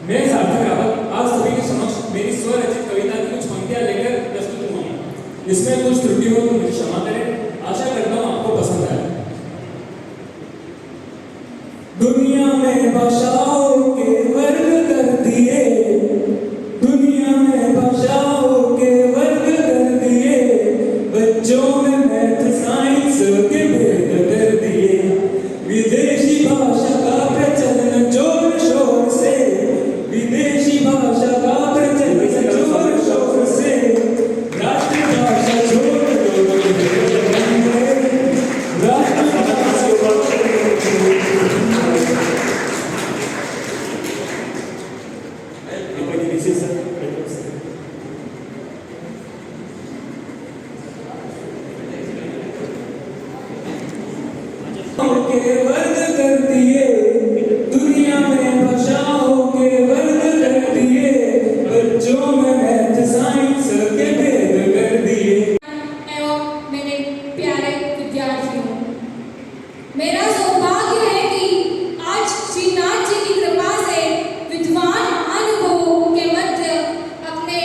मैं सार्थक रावत आज सभी के समक्ष मेरी स्वरचित कविता की कुछ पंक्तियां लेकर प्रस्तुत हुआ हूँ। इसमें कुछ त्रुटि हो तो मुझे क्षमा करें। आशा करता हूँ आपको पसंद आए। दुनिया में भाषाओं के वर्ग कर दिए, दुनिया में भाषाओं के वर्ग कर दिए, बच्चों में मैथ साइंस के भेद कर दिए, विदेशी भाषा का प्रचलन जोर शोर से, विदेशी भाषा का प्रचलन जोर शोर से, राष्ट्रभाषा छोड़ दो, के वर्ग कर दिए, दुनिया में भाषाओं के वर्ग कर दिए, बच्चों में मैथ साइंस के भेद कर दिए। एवं मेरे प्यारे विद्यार्थियों, मेरा सौभाग्य है कि आज श्रीनाथ जी की कृपा से विद्वान महानुभावों के मध्य अपने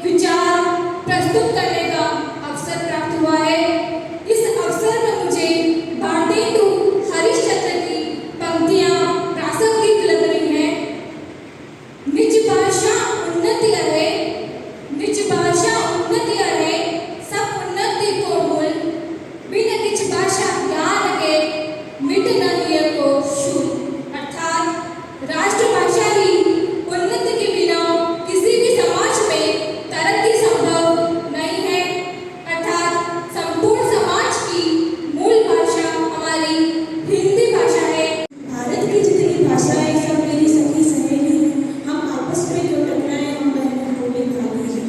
विचार प्रस्तुत करने का अवसर प्राप्त हुआ है। इस अवसर में मुझे भारतेंदु हरिश्चंद्र की पंक्तियां प्रासंगिक लग रही हैं। निज भाषा उन्नति रहे, निज भाषा उन्नति रहे, सब उन्नति को मूल, बिन निज भाषा ज्ञान के मिट न लिय को शूल। अर्थात राष्ट्रभाषा ही उन्नति के बिना किसी भी समाज में तरक्की संभव नहीं है। अर्थात संपूर्ण समाज की मूल भाषा हमारी हिंदी भाषा है। भारत की जितनी भाषाएं सब मेरी सखी सहेली हैं, हम आपस में क्यों टकराए, हम बहनों को भी भाई हैं।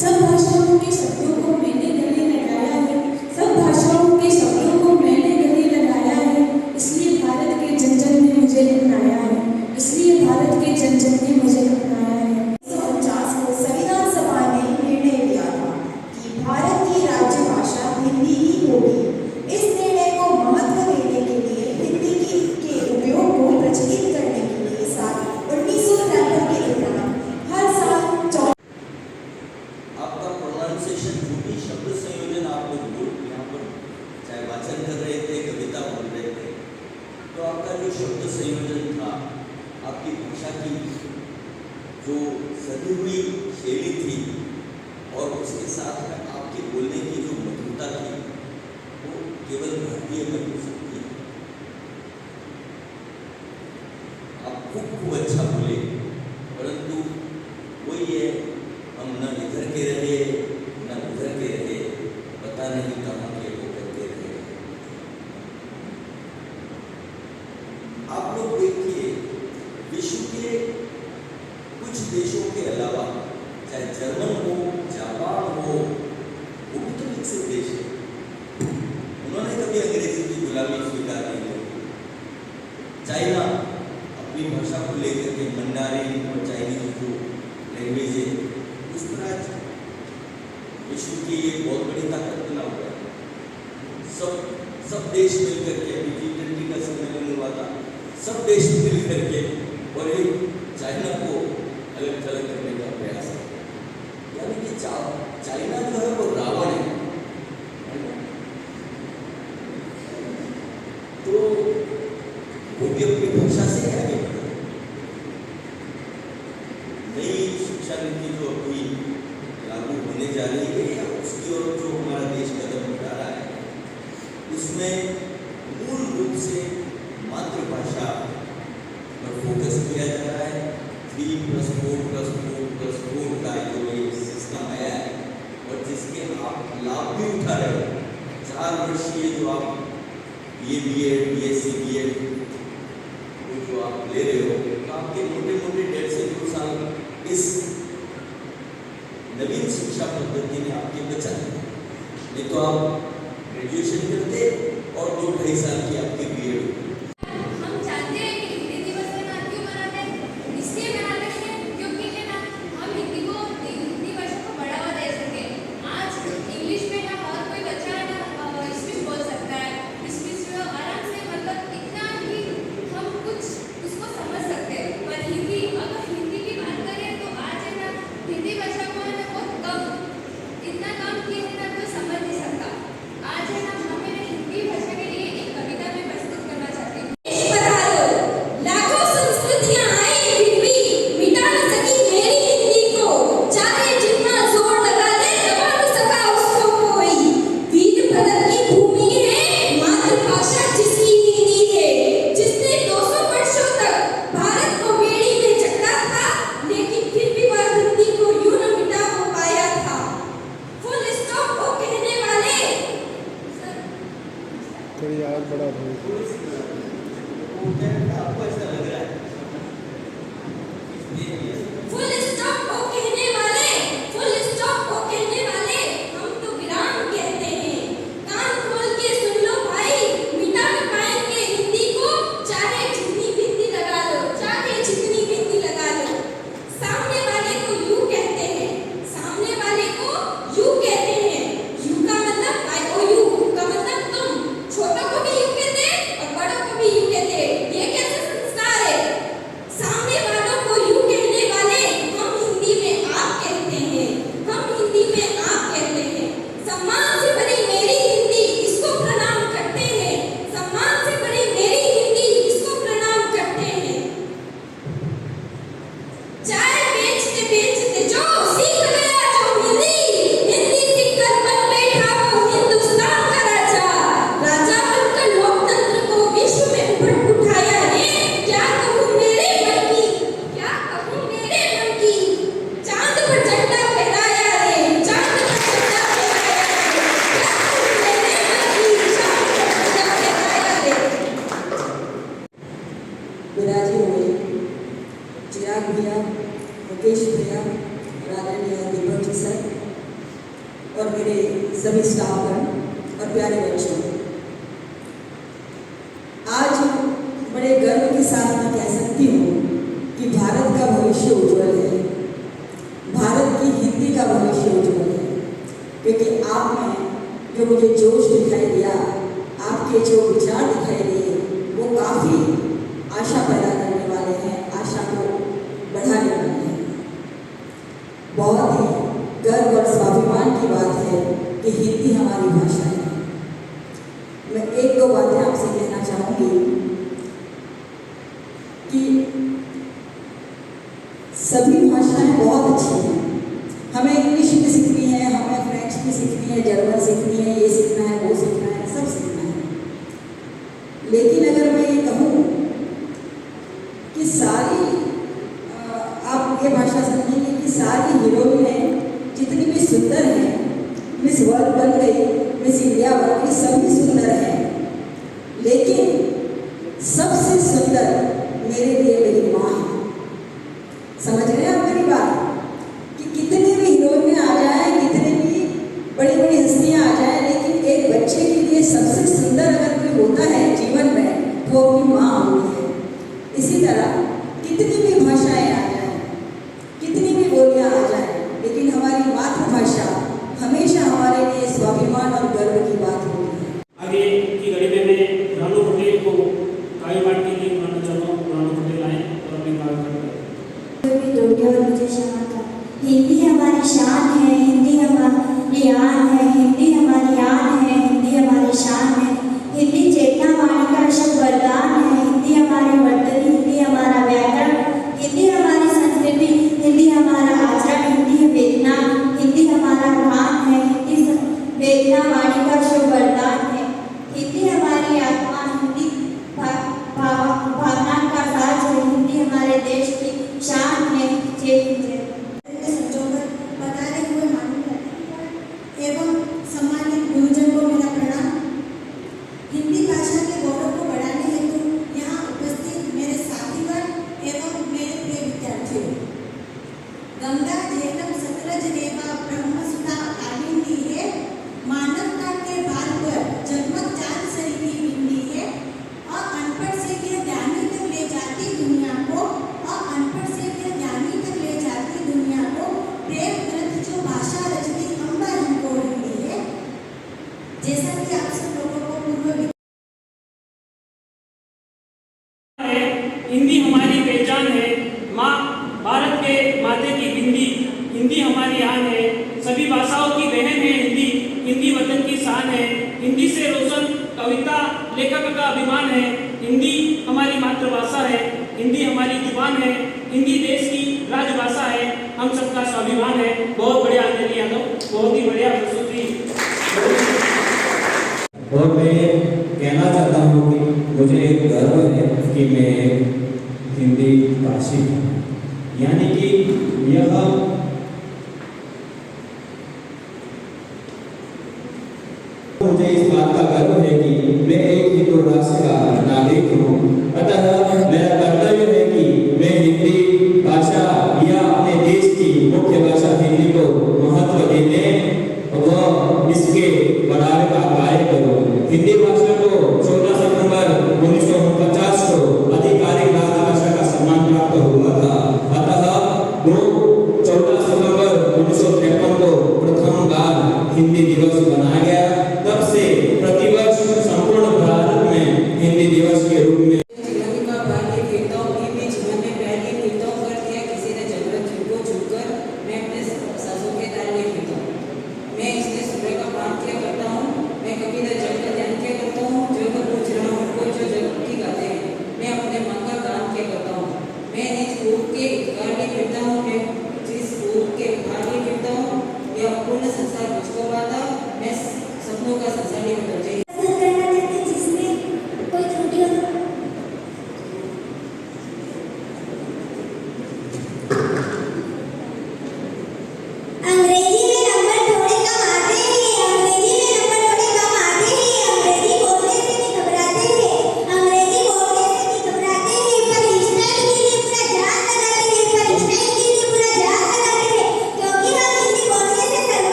सब भाषाओं के शब्दों को मैंने गले लगाया है, सब भाषाओं के शब्दों को मैंने गले लगाया है, इसलिए भारत के जन जन ने मुझे अपनाया है, इसलिए भारत के जन जन ने मुझे अपनाया है। 1949 को संविधान सभा ने निर्णय लिया था कि भारत की राज्यभाषा हिंदी ही होगी। इस निर्णय को महत्व देने के लिए हिंदी के उपयोग को प्रचलित करने के लिए साल 1993 के दौरान हर साल आपका प्रोनाउंसिएशन जो भी शब्द संयोजन आप लोग बोल यहाँ पर चाहे वाचन कर रहे थे, कविता बोल रहे थे, तो आपका जो शब्द संयोजन था, आपकी भाषा की जो सदी हुई शैली थी और उसके साथ में आपके बोलने की जो मधुरता थी, वो केवल भारतीय में हो सकती है। आप खूब अच्छा बोले, परंतु वही है, हम न इधर के रहे न उधर के रहे, पता नहीं कहाँ के वो करते रहे। आप लोग देखिए, विश्व के कुछ देशों के अलावा, चाहे जर्मन हो, जापान हो, वो भी तो विकसित देश है, उन्होंने कभी अंग्रेजी की गुलामी स्वीकार नहीं की। चाइना अपनी भाषा को लेकर के मंडारिन और चाइनीज जो लैंग्वेज है, उस पर आज विश्व की एक बहुत बड़ी ताकत बना हुआ है। सब देश मिलकर के, अभी G20 का सम्मेलन हुआ था, सब देश मिलकर के और एक चाइना को अलग थलग करने का प्रयास है। यानी कि चाइना जो है वो रावण है। तो वो भी अपनी भाषा से आगे बढ़े। नई शिक्षा नीति जो अभी लागू होने जा रही है या उसकी ओर जो हमारा देश कदम उठा रहा है, उसमें मूल रूप से मातृभाषा पर फोकस किया जा रहा है। 3+4+4+4 का जो ये सिस्टम आया है और जिसके आप लाभ भी उठा रहे हो, 4 वर्षीय जो आप BA, BSc, BEd जो आप ले रहे हो, तो आपके मोटे 1.5 से 2 साल इस नवीन शिक्षा पद्धति ने आपके बचा दिया। नहीं तो आप ग्रेजुएशन करते और 2-2.5 साल की आपकी BEd होती। हम जानते हैं कि हिंदी दिवस के नाम क्यों मनाते हैं? इसलिए मनाते हैं क्योंकि है ना, हम हिंदी भाषा को बढ़ावा दे सके। आज इंग्लिश में ना हर कोई बच्चा है ना स्पीच बोल सकता है, स्पीच में आराम से, मतलब इतना ही हम कुछ उसको समझ सकते हैं, पर हिंदी अगर फुल स्टॉप को कहने वाले, फुल स्टॉप को कहने वाले हम तो विराम कहते हैं। कान खोल के सुन लो भाई, मिटा न पाएंगे हिंदी को, चाहे जितनी बिंदी लगा लो, चाहे जितनी बिंदी लगा लो। सामने वाले को यू कहते हैं, सामने वाले को यू कहते हैं। यू का मतलब IOU का मतलब तुम। छोटों को भी यू कहते हैं और बड़ों को भी यू कहते हैं। ये कैसे संस्कार है? सामने वालों को यू कहने वाले हम हिंदी में आप कहते हैं, हम हिंदी में आप कहते हैं। सम्मान से भरी मेरी हिंदी इसको प्रणाम करते हैं, सम्मान से भरी मेरी हिंदी इसको प्रणाम करते हैं। चाय बेचते बेचते जो सीख गया जो हिंदी, हिंदी सीखकर बन बैठा वो हिंदुस्तान का राजा। राजा बनकर लोकतंत्र को विश्व में उठाया रे। क्या कहूँ मेरे मन की, क्या कहूँ मेरे मन की। चांद पर झंडा फहराया रे, चांद पर झंडा फहराया रे। क्या कहूँ मेरे मन की, चांद पर झंडा फहराया रे। विराजे हुए चिराग भैया, मुकेश भैया, आदरणीय दीपक जी सर और मेरे सभी स्टाफगण और प्यारे बच्चों, आज बड़े गर्व के साथ मैं कह सकती हूँ कि भारत का भविष्य उज्जवल है, भारत की हिंदी का भविष्य उज्जवल है। क्योंकि आप में जो मुझे जोश दिखाई दिया, आपके जो विचार दिखाई दिए, वो काफ़ी आशा पैदा करने वाले हैं, आशा को बढ़ाने वाले हैं। बहुत ही गर्व और स्वाभिमान की बात है कि हिंदी हमारी भाषा है। मैं एक दो बातें आपसे कहना चाहूँगी कि सभी भाषाएं बहुत अच्छी हैं। हमें इंग्लिश भी सीखनी है, हमें फ्रेंच भी सीखनी है, जर्मन सीखनी है, ये सीखना है, वो सीखना है, सब सीखना है। लेकिन अगर मैं ये कहूँ कि सारी आप ये भाषा समझेंगे कि सारी हीरोइनें जितनी भी सुंदर हैं, मिस वर्ल्ड बन गई, मिस इंडिया बन गई, सभी सुंदर हैं। लेकिन सबसे सुंदर मेरे लिए मेरी माँ है। समझ रहे हैं आप मेरी बात? कि कितनी भी हीरोइनें आ जाएं, कितनी भी बड़ी बड़ी हस्तियाँ आ जाएं, लेकिन एक बच्चे के लिए सबसे सुंदर अगर कोई होता है जीवन में, वो अपनी माँ होती है। इसी तरह कितनी भी भाषाएं आ जाएं, कितनी भी बोलियां आ जाएं, लेकिन हमारी मातृभाषा हमेशा हमारे लिए स्वाभिमान और गर्व की बात होती है। आगे की घड़ी में मैं रानू पटेल को काव्य पाठ के लिए बुलाना चाहता हूँ। रानू पटेल आए और अपने काव्य पाठ करें। हिंदी हमारी शान है, हिंदी हमारी आन है, हिंदी हमारी आन है, हिंदी हमारी शान है। हिंदी चेतना वाणी का शब्द वरदान है, हिंदी हमारी वर्तनी, हिंदी हमारा व्याकरण, हिंदी हमारी संस्कृति, हिंदी हमारा आचरण, हिंदी है वेदना, हिंदी हमारा प्राण है, हिंदी वेदना वाणी का शुभ वरदान है। हिंदी हमारी आत्मा, हिंदी भावना का साज है, हिंदी हमारे देश की शान है। जय हिंद। बताए हुए माननीय एवं सम्मानित गुरुजन को मेरा प्रणाम। हिंदी भाषा के गौरव को बढ़ाने हेतु यहाँ उपस्थित मेरे साथीगण एवं मेरे प्रिय विद्यार्थियों, गंगा जेठम सतलज रेवा ब्रह्मसुधा कालिंदी है, मानवता के भार पर जगमग चांद से ही हिंदी है। और अनपढ़ से यह ज्ञानी तक ले जाती दुनिया को, और अनपढ़ से यह ज्ञानी तक ले जाती दुनिया को, प्रेम ग्रंथ जो भाषा रचती अम्बर हमको हिंदी है। जैसा कि आप सब लोगों को पूर्व हिंदी हमारी पहचान है। माँ भारत के माते की हिंदी, हिंदी हमारी आन है। सभी भाषाओं की बहन है हिंदी, हिंदी वतन की शान है। हिंदी से रोशन कविता लेखक का अभिमान है। हिंदी हमारी मातृभाषा है, हिंदी हमारी जुबान है, हिंदी देश की राजभाषा है, हम सबका स्वाभिमान है। बहुत बढ़िया अंजलि यादव, बहुत ही बढ़िया प्रस्तुति। और मैं कहना चाहता हूँ कि मुझे एक गर्व है कि मैं हिंदी भाषी हूँ, यानी कि यह मुझे इस बात का गर्व है कि मैं एक हिंदू राष्ट्र का नागरिक हूँ। अतः मेरा कर्तव्य है कि मैं हिंदी भाषा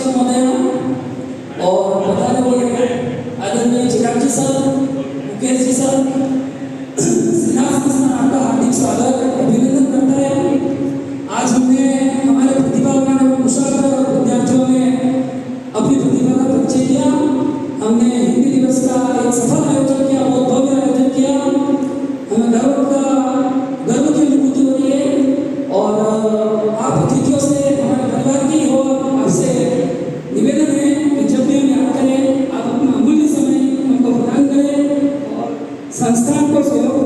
अध्यक्ष महोदय और प्रधान आदरणीय चिराग जी सर, मुकेश जी सर, आपका हार्दिक स्वागत अभिनंदन करता है। आज हमने हमारे प्रतिभावान एवं कुशल विद्यार्थियों ने अपनी प्रतिभा का परिचय किया। हमने हिंदी दिवस का एक सफल आयोजन किया, बहुत भव्य आयोजन किया। हमें गर्व की अनुभूति हो रही है और आप अतिथियों से हमारे परिवार की और आपसे निवेदन है कि जब भी हम याद करें आप अपना अमूल्य समय हमको प्रदान करें और संस्थान को सहयोग